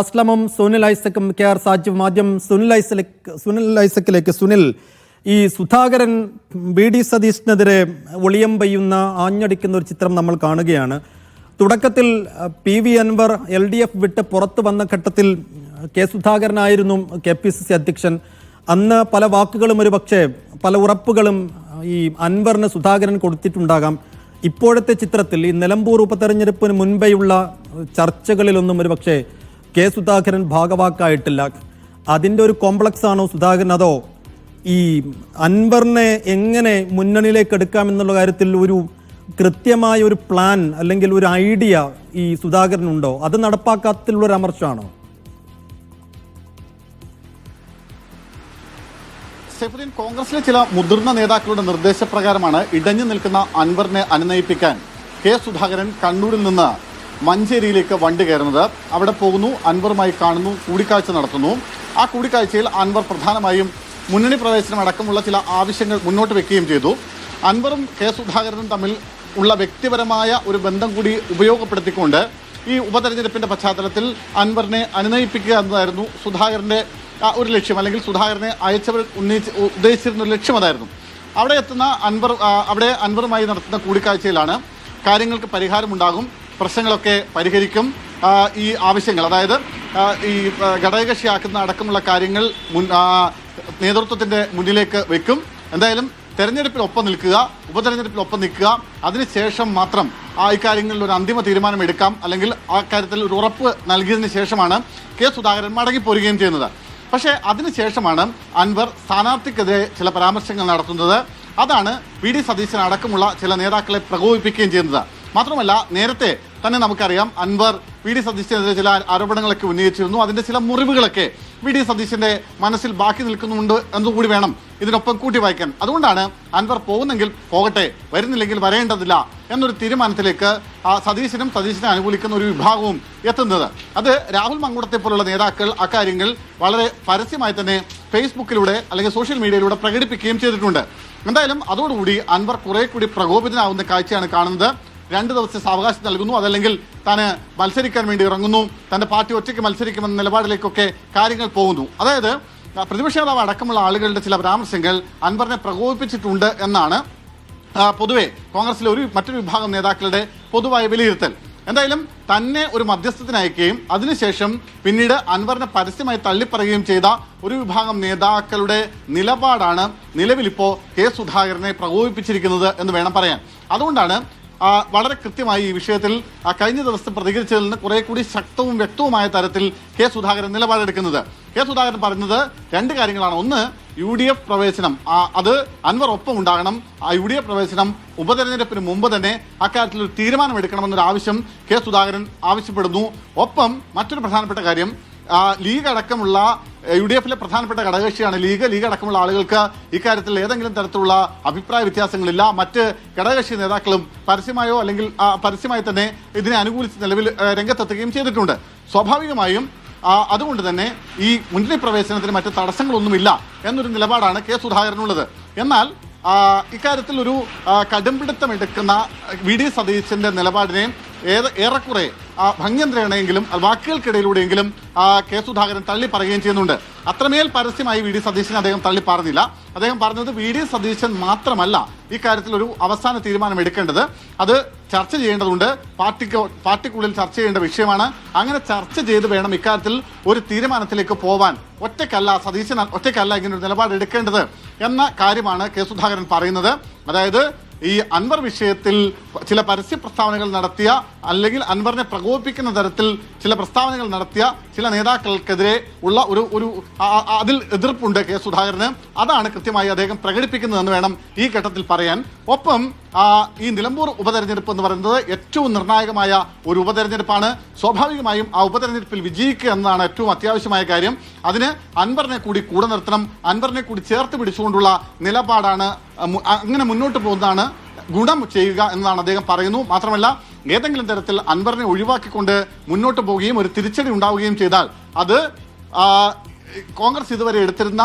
അസ്ലമും Sunil ഐസക്കും K R സാജിവും ആദ്യം സുനിൽ ഐസക്കിലേക്ക്. സുനിൽ, ഈ Sudhakaran B D സതീശനെതിരെ oleum പെയ്യുന്ന ആഞ്ഞടിക്കുന്ന ഒരു ചിത്രം നമ്മൾ കാണുകയാണ്. തുടക്കത്തിൽ പി വി അൻവർ LDF വിട്ട് പുറത്തു വന്ന ഘട്ടത്തിൽ കെ സുധാകരനായിരുന്നു KPCC അധ്യക്ഷൻ. അന്ന് പല വാക്കുകളും ഒരു പക്ഷേ പല ഉറപ്പുകളും ഈ അൻവറിന് സുധാകരൻ കൊടുത്തിട്ടുണ്ടാകാം. ഇപ്പോഴത്തെ ചിത്രത്തിൽ ഈ നിലമ്പൂർ ഉപതെരഞ്ഞെടുപ്പിന് മുൻപേയുള്ള ചർച്ചകളിലൊന്നും ഒരു പക്ഷേ കെ സുധാകരൻ ഭാഗവാക്കായിട്ടില്ല. അതിൻ്റെ ഒരു കോംപ്ലക്സ് ആണോ സുധാകരൻ, അതോ ഈ അൻവറിനെ എങ്ങനെ മുന്നണിയിലേക്ക് എടുക്കാം എന്നുള്ള കാര്യത്തിൽ ഒരു കൃത്യമായ ഒരു പ്ലാൻ അല്ലെങ്കിൽ ഒരു ഐഡിയ ഈ സുധാകരനുണ്ടോ? അത് നടപ്പാക്കാത്തിലുള്ള ഒരു അമർശമാണോ? സൈഫുദ്ദീൻ, കോൺഗ്രസിലെ ചില മുതിർന്ന നേതാക്കളുടെ നിർദ്ദേശപ്രകാരമാണ് ഇടഞ്ഞു നിൽക്കുന്ന അൻവറിനെ അനുനയിപ്പിക്കാൻ കെ സുധാകരൻ കണ്ണൂരിൽ നിന്ന് മഞ്ചേരിയിലേക്ക് വണ്ടി കയറുന്നത്. അവിടെ പോകുന്നു, അൻവറുമായി കാണുന്നു, കൂടിക്കാഴ്ച നടത്തുന്നു. ആ കൂടിക്കാഴ്ചയിൽ അൻവർ പ്രധാനമായും മുന്നണി പ്രവേശനം അടക്കമുള്ള ചില ആവശ്യങ്ങൾ മുന്നോട്ട് വെക്കുകയും ചെയ്തു. അൻവറും കെ സുധാകരനും തമ്മിൽ ഉള്ള വ്യക്തിപരമായ ഒരു ബന്ധം കൂടി ഉപയോഗപ്പെടുത്തിക്കൊണ്ട് ഈ ഉപതെരഞ്ഞെടുപ്പിന്റെ പശ്ചാത്തലത്തിൽ അൻവറിനെ അനുനയിപ്പിക്കുക എന്നതായിരുന്നു സുധാകരന്റെ ഒരു ലക്ഷ്യം, അല്ലെങ്കിൽ സുധാകരനെ അയച്ചവർ ഉദ്ദേശിച്ചിരുന്ന ഒരു ലക്ഷ്യം അതായിരുന്നു. അവിടെ എത്തുന്ന അൻവറുമായി നടത്തുന്ന കൂടിക്കാഴ്ചയിലാണ് കാര്യങ്ങൾക്ക് പരിഹാരമുണ്ടാകും, പ്രശ്നങ്ങളൊക്കെ പരിഹരിക്കും, ഈ ആവശ്യങ്ങൾ, അതായത് ഈ ഘടകകക്ഷിയാക്കുന്ന അടക്കമുള്ള കാര്യങ്ങൾ നേതൃത്വത്തിൻ്റെ മുന്നിലേക്ക് വെക്കും. എന്തായാലും തെരഞ്ഞെടുപ്പിൽ ഒപ്പം നിൽക്കുക, ഉപതെരഞ്ഞെടുപ്പിൽ ഒപ്പം നിൽക്കുക, അതിനുശേഷം മാത്രം ഇക്കാര്യങ്ങളിൽ ഒരു അന്തിമ തീരുമാനം എടുക്കാം, അല്ലെങ്കിൽ ആ കാര്യത്തിൽ ഒരു ഉറപ്പ് നൽകിയതിന് ശേഷമാണ് കെ സുധാകരൻ മടങ്ങിപ്പോരുകയും ചെയ്യുന്നത്. പക്ഷേ അതിനുശേഷമാണ് അൻവർ സ്ഥാനാർത്ഥിക്കെതിരെ ചില പരാമർശങ്ങൾ നടത്തുന്നത്. അതാണ് VD സതീശൻ അടക്കമുള്ള ചില നേതാക്കളെ പ്രകോപിപ്പിക്കുകയും ചെയ്യുന്നത്. മാത്രമല്ല, നേരത്തെ തന്നെ നമുക്കറിയാം അൻവർ VD സതീശനെതിരെ ചില ആരോപണങ്ങളൊക്കെ ഉന്നയിച്ചിരുന്നു. അതിൻ്റെ ചില മുറിവുകളൊക്കെ VD സതീശന്റെ മനസ്സിൽ ബാക്കി നിൽക്കുന്നുണ്ട് എന്നുകൂടി വേണം ഇതിനൊപ്പം കൂട്ടി വായിക്കാൻ. അതുകൊണ്ടാണ് അൻവർ പോകുന്നെങ്കിൽ പോകട്ടെ, വരുന്നില്ലെങ്കിൽ വരേണ്ടതില്ല എന്നൊരു തീരുമാനത്തിലേക്ക് സതീശനെ അനുകൂലിക്കുന്ന ഒരു വിഭാഗവും എത്തുന്നത്. അത് രാഹുൽ മങ്കൂടത്തെ പോലുള്ള നേതാക്കൾ അക്കാര്യങ്ങൾ വളരെ പരസ്യമായി തന്നെ ഫേസ്ബുക്കിലൂടെ അല്ലെങ്കിൽ സോഷ്യൽ മീഡിയയിലൂടെ പ്രകടിപ്പിക്കുകയും ചെയ്തിട്ടുണ്ട്. എന്തായാലും അതോടുകൂടി അൻവർ കുറെ കൂടി പ്രകോപിതനാവുന്ന കാഴ്ചയാണ് കാണുന്നത്. 2 ദിവസത്തെ സാവകാശം നൽകുന്നു, അതല്ലെങ്കിൽ താൻ മത്സരിക്കാൻ വേണ്ടി ഇറങ്ങുന്നു, തൻ്റെ പാർട്ടി ഒറ്റയ്ക്ക് മത്സരിക്കുമെന്ന നിലപാടിലേക്കൊക്കെ കാര്യങ്ങൾ പോകുന്നു. അതായത് പ്രതിപക്ഷ നേതാവ് അടക്കമുള്ള ആളുകളുടെ ചില പരാമർശങ്ങൾ അൻവറിനെ പ്രകോപിപ്പിച്ചിട്ടുണ്ട് എന്നാണ് പൊതുവെ കോൺഗ്രസിലെ മറ്റൊരു വിഭാഗം നേതാക്കളുടെ പൊതുവായ വിലയിരുത്തൽ. എന്തായാലും തന്നെ ഒരു മധ്യസ്ഥത്തിനയക്കുകയും അതിനുശേഷം പിന്നീട് അൻവറിനെ പരസ്യമായി തള്ളിപ്പറയുകയും ചെയ്ത ഒരു വിഭാഗം നേതാക്കളുടെ നിലപാടാണ് നിലവിലിപ്പോൾ കെ സുധാകരനെ പ്രകോപിപ്പിച്ചിരിക്കുന്നത് എന്ന് വേണം പറയാൻ. അതുകൊണ്ടാണ് വളരെ കൃത്യമായി ഈ വിഷയത്തിൽ കഴിഞ്ഞ ദിവസം പ്രതികരിച്ചതിൽ നിന്ന് കുറെ കൂടി ശക്തവും വ്യക്തവുമായ തരത്തിൽ കെ സുധാകരൻ നിലപാടെടുക്കുന്നത്. കെ സുധാകരൻ പറഞ്ഞത് 2 കാര്യങ്ങളാണ്. ഒന്ന്, UDF പ്രവേശനം, അത് അൻവർ ഒപ്പം ഉണ്ടാകണം. ആ UDF പ്രവേശനം ഉപതെരഞ്ഞെടുപ്പിന് മുമ്പ് തന്നെ അക്കാര്യത്തിൽ ഒരു തീരുമാനമെടുക്കണമെന്നൊരു ആവശ്യം കെ സുധാകരൻ ആവശ്യപ്പെടുന്നു. ഒപ്പം മറ്റൊരു പ്രധാനപ്പെട്ട കാര്യം, ലീഗ് അടക്കമുള്ള UDFിലെ പ്രധാനപ്പെട്ട ഘടകകക്ഷിയാണ് ലീഗ് അടക്കമുള്ള ആളുകൾക്ക് ഇക്കാര്യത്തിൽ ഏതെങ്കിലും തരത്തിലുള്ള അഭിപ്രായ വ്യത്യാസങ്ങളില്ല. മറ്റ് ഘടകകക്ഷി നേതാക്കളും പരസ്യമായോ അല്ലെങ്കിൽ പരസ്യമായി തന്നെ ഇതിനെ അനുകൂലിച്ച് നിലവിൽ രംഗത്തെത്തുകയും ചെയ്തിട്ടുണ്ട്. സ്വാഭാവികമായും അതുകൊണ്ട് തന്നെ ഈ മുന്നണി പ്രവേശനത്തിന് മറ്റ് തടസ്സങ്ങളൊന്നുമില്ല എന്നൊരു നിലപാടാണ് കെ സുധാകരനുള്ളത്. എന്നാൽ ഇക്കാര്യത്തിൽ ഒരു കടുംപിടുത്തമെടുക്കുന്ന VD സതീശന്റെ നിലപാടിനെ ഏറെക്കുറെ ഭംഗ്യന്ത്രേണയെങ്കിലും വാക്കുകൾക്കിടയിലൂടെയെങ്കിലും കെ സുധാകരൻ തള്ളി പറയുകയും ചെയ്യുന്നുണ്ട്. അത്രമേൽ പരസ്യമായി VD സതീശൻ അദ്ദേഹം തള്ളി പറഞ്ഞില്ല. അദ്ദേഹം പറഞ്ഞത് VD സതീശൻ മാത്രമല്ല ഇക്കാര്യത്തിൽ ഒരു അവസാന തീരുമാനം എടുക്കേണ്ടത്, അത് ചർച്ച ചെയ്യേണ്ടതുണ്ട്, പാർട്ടിക്കുള്ളിൽ ചർച്ച ചെയ്യേണ്ട വിഷയമാണ്. അങ്ങനെ ചർച്ച ചെയ്ത് വേണം ഇക്കാര്യത്തിൽ ഒരു തീരുമാനത്തിലേക്ക് പോവാൻ. സതീശൻ ഒറ്റയ്ക്കല്ല ഇങ്ങനെ ഒരു നിലപാട് എടുക്കേണ്ടത് എന്ന കാര്യമാണ് കെ സുധാകരൻ പറയുന്നത്. അതായത് ഈ അൻവർ വിഷയത്തിൽ ചില പരസ്യ പ്രസ്താവനകൾ നടത്തിയ, അല്ലെങ്കിൽ അൻവറിനെ പ്രകോപിപ്പിക്കുന്ന തരത്തിൽ ചില പ്രസ്താവനകൾ നടത്തിയ ചില നേതാക്കൾക്കെതിരെ ഉള്ള ഒരു അതിൽ എതിർപ്പുണ്ട് കെ സുധാകരന്. അതാണ് കൃത്യമായി അദ്ദേഹം പ്രകടിപ്പിക്കുന്നതെന്ന് വേണം ഈ ഘട്ടത്തിൽ പറയാൻ. ഒപ്പം ഈ നിലമ്പൂർ ഉപതെരഞ്ഞെടുപ്പ് എന്ന് പറയുന്നത് ഏറ്റവും നിർണായകമായ ഒരു ഉപതെരഞ്ഞെടുപ്പാണ്. സ്വാഭാവികമായും ആ ഉപതെരഞ്ഞെടുപ്പിൽ വിജയിക്കുക എന്നതാണ് ഏറ്റവും അത്യാവശ്യമായ കാര്യം. അതിന് അൻവറിനെ കൂടി കൂടെ നിർത്തണം, അൻവറിനെ കൂടി ചേർത്ത് പിടിച്ചുകൊണ്ടുള്ള നിലപാടാണ്, അങ്ങനെ മുന്നോട്ട് പോകുന്നതാണ് ഗുണം ചെയ്യുക എന്നതാണ് അദ്ദേഹം പറയുന്നു. മാത്രമല്ല, ഏതെങ്കിലും തരത്തിൽ അൻവറിനെ ഒഴിവാക്കിക്കൊണ്ട് മുന്നോട്ട് പോവുകയും ഒരു തിരിച്ചടി ഉണ്ടാവുകയും ചെയ്താൽ അത് കോൺഗ്രസ് ഇതുവരെ എടുത്തിരുന്ന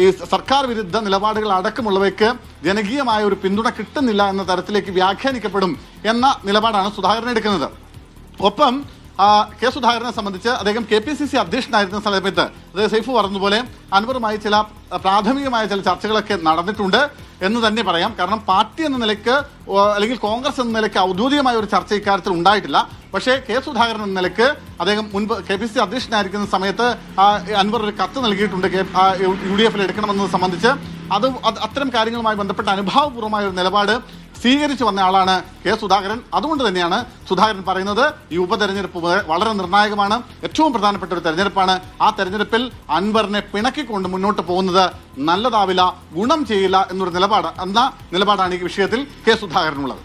ഈ സർക്കാർ വിരുദ്ധ നിലപാടുകൾ അടക്കമുള്ളവയ്ക്ക് ജനകീയമായ ഒരു പിന്തുണ കിട്ടുന്നില്ല എന്ന തരത്തിലേക്ക് വ്യാഖ്യാനിക്കപ്പെടും എന്ന നിലപാടാണ് സുധാകരൻ എടുക്കുന്നത്. ഒപ്പം കെ സുധാകരനെ സംബന്ധിച്ച് അദ്ദേഹം KPCC അധ്യക്ഷനായിരുന്ന സമയത്ത് അതായത് സൈഫു പറഞ്ഞതുപോലെ അൻവറുമായി ചില പ്രാഥമികമായ ചില ചർച്ചകളൊക്കെ നടന്നിട്ടുണ്ട് എന്ന് തന്നെ പറയാം. കാരണം പാർട്ടി എന്ന നിലയ്ക്ക് അല്ലെങ്കിൽ കോൺഗ്രസ് എന്ന നിലയ്ക്ക് ഔദ്യോഗികമായ ഒരു ചർച്ച ഇക്കാര്യത്തിൽ ഉണ്ടായിട്ടില്ല. പക്ഷേ കെ സുധാകരൻ എന്ന നിലയ്ക്ക് അദ്ദേഹം മുൻപ് KPCC അധ്യക്ഷനായിരിക്കുന്ന സമയത്ത് അൻവർ ഒരു കത്ത് നൽകിയിട്ടുണ്ട് UDF എടുക്കണമെന്നത് സംബന്ധിച്ച്. അത്തരം കാര്യങ്ങളുമായി ബന്ധപ്പെട്ട അനുഭാവപൂർവമായ ഒരു നിലപാട് സ്വീകരിച്ചു വന്ന ആളാണ് കെ സുധാകരൻ. അതുകൊണ്ട് തന്നെയാണ് സുധാകരൻ പറയുന്നത് ഈ ഉപതെരഞ്ഞെടുപ്പ് വളരെ നിർണായകമാണ്, ഏറ്റവും പ്രധാനപ്പെട്ട ഒരു തെരഞ്ഞെടുപ്പാണ്. ആ തെരഞ്ഞെടുപ്പിൽ അൻവറിനെ പിണക്കിക്കൊണ്ട് മുന്നോട്ട് പോകുന്നത് നല്ലതാവില്ല, ഗുണം ചെയ്യില്ല എന്ന നിലപാടാണ് ഈ വിഷയത്തിൽ കെ സുധാകരനുള്ളത്.